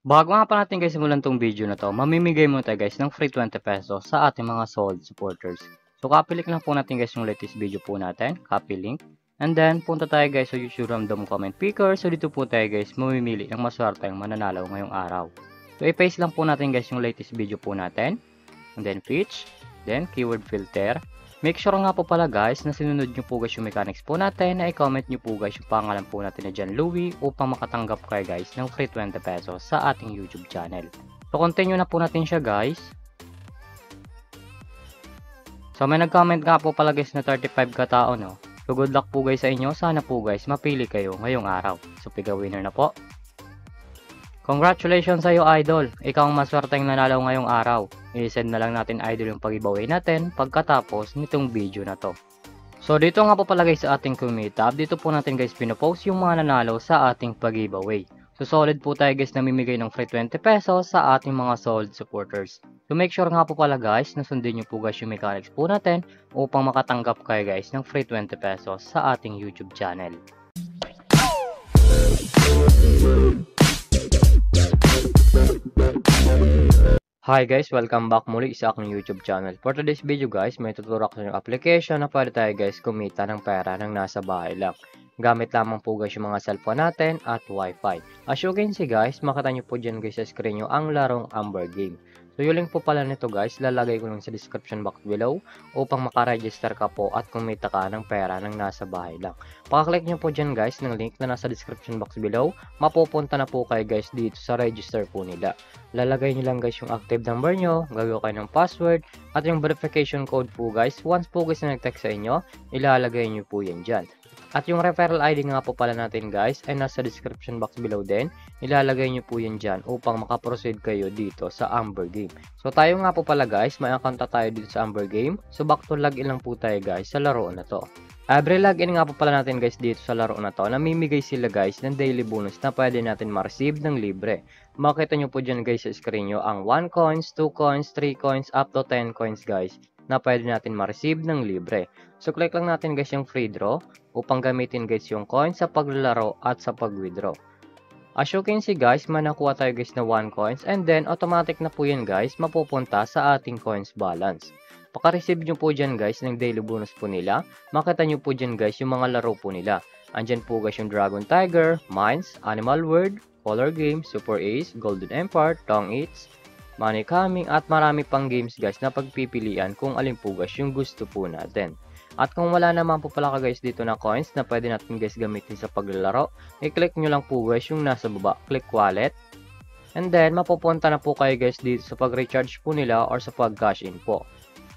Bago nga pa natin guys simulan tong video na to, mamimigay muna tayo guys ng free 20 pesos sa ating mga solid supporters. So copy link lang po natin guys yung latest video po natin, copy link. And then punta tayo guys sa YouTube random comment picker. So dito po tayo guys mamimili ng maswerteng mananalo ngayong araw. So i-paste lang po natin guys yung latest video po natin. And then pitch, then keyword filter. Make sure nga po pala guys na sinunod nyo po guys yung mechanics po natin na i-comment nyo po guys yung pangalan po natin na dyan Louie upang makatanggap kayo guys ng free 20 pesos sa ating YouTube channel. So continue na po natin siya guys. So may nag-comment nga po pala guys na 35 katao no. So good luck po guys sa inyo. Sana po guys mapili kayo ngayong araw. So piga winner na po. Congratulations sa iyo idol! Ikaw ang maswerteng nanalo ngayong araw. I-send na lang natin idol yung pag-giveaway natin pagkatapos nitong video na to. So dito nga po pala guys sa ating community tab, dito po natin guys pinopost yung mga nanalo sa ating pag-giveaway. So solid po tayo guys namimigay ng free 20 pesos sa ating mga solid supporters. So make sure nga po pala guys na sundin nyo po guys yung mechanics po natin upang makatanggap kayo guys ng free 20 pesos sa ating YouTube channel. Hi guys! Welcome back muli sa aking YouTube channel. For today's video guys, may tuturo ko yung application na pwede tayo guys kumita ng pera ng nasa bahay lang. Gamit lamang po guys yung mga cellphone natin at wifi. As you can see guys, makita nyo po dyan guys sa screen nyo ang larong Amber Game. So yung link po pala nito guys, lalagay ko lang sa description box below upang makaregister ka po at kumita ka ng pera ng nasa bahay lang. Pakiclick nyo po dyan guys ng link na nasa description box below, mapupunta na po kayo guys dito sa register po nila. Lalagay nyo lang guys yung active number nyo, gagawa kayo ng password, at yung verification code po guys, once po guys na nag-text sa inyo, ilalagay nyo po yan dyan. At yung referral ID nga po pala natin guys ay nasa description box below din. Ilalagay nyo po yan dyan upang makaproceed kayo dito sa Amber Game. So tayo nga po pala guys, may account tayo dito sa Amber Game. So back to login lang po tayo guys sa laro na to. Every login nga po pala natin guys dito sa laro na to, namimigay sila guys ng daily bonus na pwede natin ma-receive ng libre. Makita nyo po dyan guys sa screen nyo ang 1 coins, 2 coins, 3 coins, up to 10 coins guys na pwede natin ma-receive ng libre. So click lang natin guys yung free draw upang gamitin guys yung coins sa paglalaro at sa pag-withdraw. As you can see guys, may nakuha tayo guys na 1 coins and then automatic na po yan guys mapupunta sa ating coins balance. Paka-receive nyo po dyan guys ng daily bonus po nila. Makita nyo po dyan guys yung mga laro po nila. Andyan po guys yung Dragon Tiger, Mines, Animal World, Color Game, Super Ace, Golden Empire, Tong Eats, Money Coming at marami pang games guys na pagpipilian kung alin po guys yung gusto po natin. At kung wala naman po pala ka guys dito na coins na pwede natin guys gamitin sa paglalaro, i-click nyo lang po guys yung nasa baba, click wallet. And then mapupunta na po kayo guys dito sa pag-recharge po nila or sa pag-cash in po.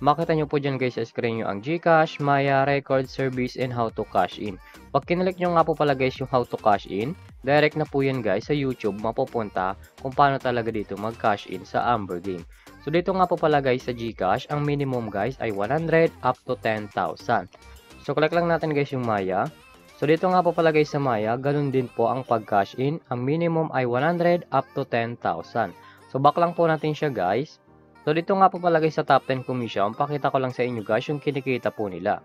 Makita nyo po dyan guys sa screen nyo ang GCash, Maya, Record, Service, and How to Cash In. Pag kinalik nyo nga po pala guys yung How to Cash In, direct na po yan guys sa YouTube mapupunta kung paano talaga dito mag-cash in sa Amber Game. So dito nga po pala guys sa GCash, ang minimum guys ay 100 up to 10,000. So click lang natin guys yung Maya. So dito nga po pala guys sa Maya, ganun din po ang pag-cash in. Ang minimum ay 100 up to 10,000. So back lang po natin siya guys. So dito nga po pala guys sa top 10 commission, pakita ko lang sa inyo guys yung kinikita po nila.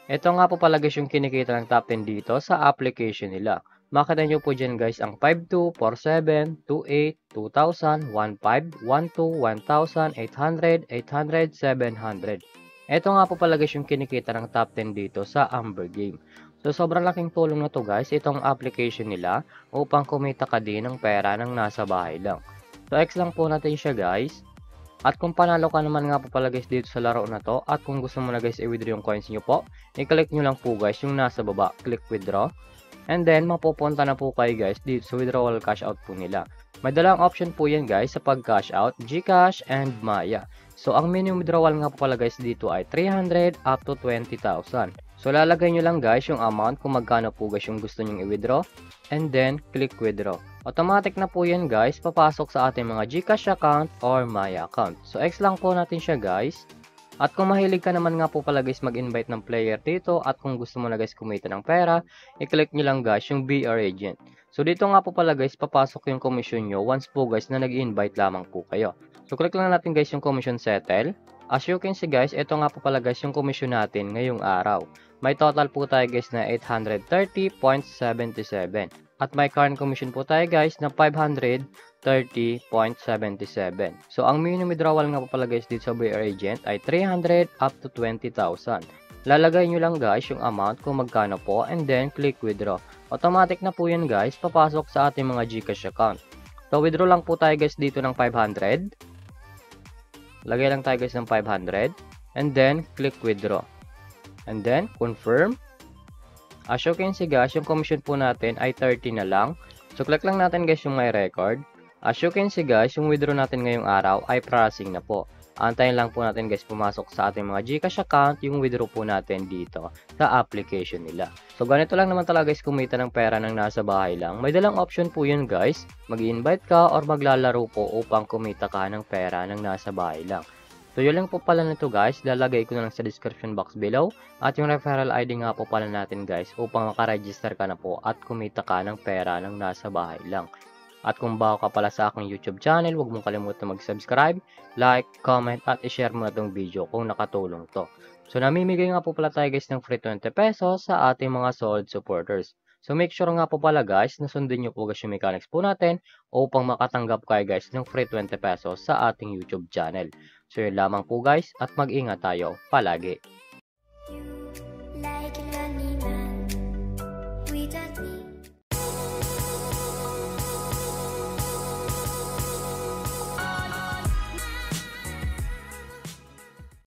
Ito nga po pala guys yung kinikita ng top 10 dito sa application nila. Makita nyo po dyan guys ang 52, 47, 28, 2,000, 15, 12, 1,000, 800, 800, 700. Ito nga po pala guys yung kinikita ng top 10 dito sa Amber Game. So sobrang laking tulong na to guys itong application nila upang kumita ka din ng pera ng nasa bahay lang. So X lang po natin siya guys. At kung panalo ka naman nga po pala guys dito sa laro na to at kung gusto mo na guys i-withdraw yung coins nyo po, i-click nyo lang po guys yung nasa baba, click withdraw. And then mapupunta na po kayo guys dito sa withdrawal cash out po nila. May dalawang option po yan guys sa pag cash out, GCash and Maya. So ang minimum withdrawal nga po pala guys dito ay 300 up to 20,000. So lalagay nyo lang guys yung amount kung magkano po guys yung gusto nyong i-withdraw. And then click withdraw. Automatic na po yan guys, papasok sa ating mga GCash account or Maya account. So X lang po natin siya guys. At kung mahilig ka naman nga po pala guys mag-invite ng player dito at kung gusto mo na guys kumita ng pera, i-click nyo lang guys yung BR agent. So dito nga po pala guys, papasok yung commission nyo once po guys na nag-invite lamang po kayo. So click lang natin guys yung commission settle. As you can see guys, ito nga po pala guys yung commission natin ngayong araw. May total po tayo guys na 830.77. At may current commission po tayo guys na 500 30.77. So, ang minimum withdrawal nga po pala guys dito sa buyer agent ay 300 up to 20,000. Lalagay nyo lang guys yung amount kung magkano po and then click withdraw. Automatic na po yan guys, papasok sa ating mga GCash account. So, withdraw lang po tayo guys dito ng 500. Lagay lang tayo guys ng 500 and then click withdraw. And then, confirm. As you can see guys, yung commission po natin ay 30 na lang. So, click lang natin guys yung my record. As you can see guys, yung withdraw natin ngayong araw ay processing na po. Antayin lang po natin guys pumasok sa ating mga GCash account yung withdraw po natin dito sa application nila. So ganito lang naman talaga guys kumita ng pera ng nasa bahay lang. May dalang option po yun guys. Mag-i-invite ka or maglalaro po upang kumita ka ng pera ng nasa bahay lang. So yun lang po pala nito guys, lalagay ko na lang sa description box below at yung referral ID nga po pala natin guys upang makaregister ka na po at kumita ka ng pera ng nasa bahay lang. At kung bago ka pala sa aking YouTube channel, huwag mong kalimutan mag-subscribe, like, comment, at i-share mo na itong video kung nakatulong to. So namimigay nga po pala tayo guys ng free 20 pesos sa ating mga solid supporters. So make sure nga po pala guys na sundin nyo po guys yung mechanics po natin upang makatanggap kayo guys ng free 20 pesos sa ating YouTube channel. So yun lamang po guys at mag-ingat tayo palagi. Like a lonely man without me.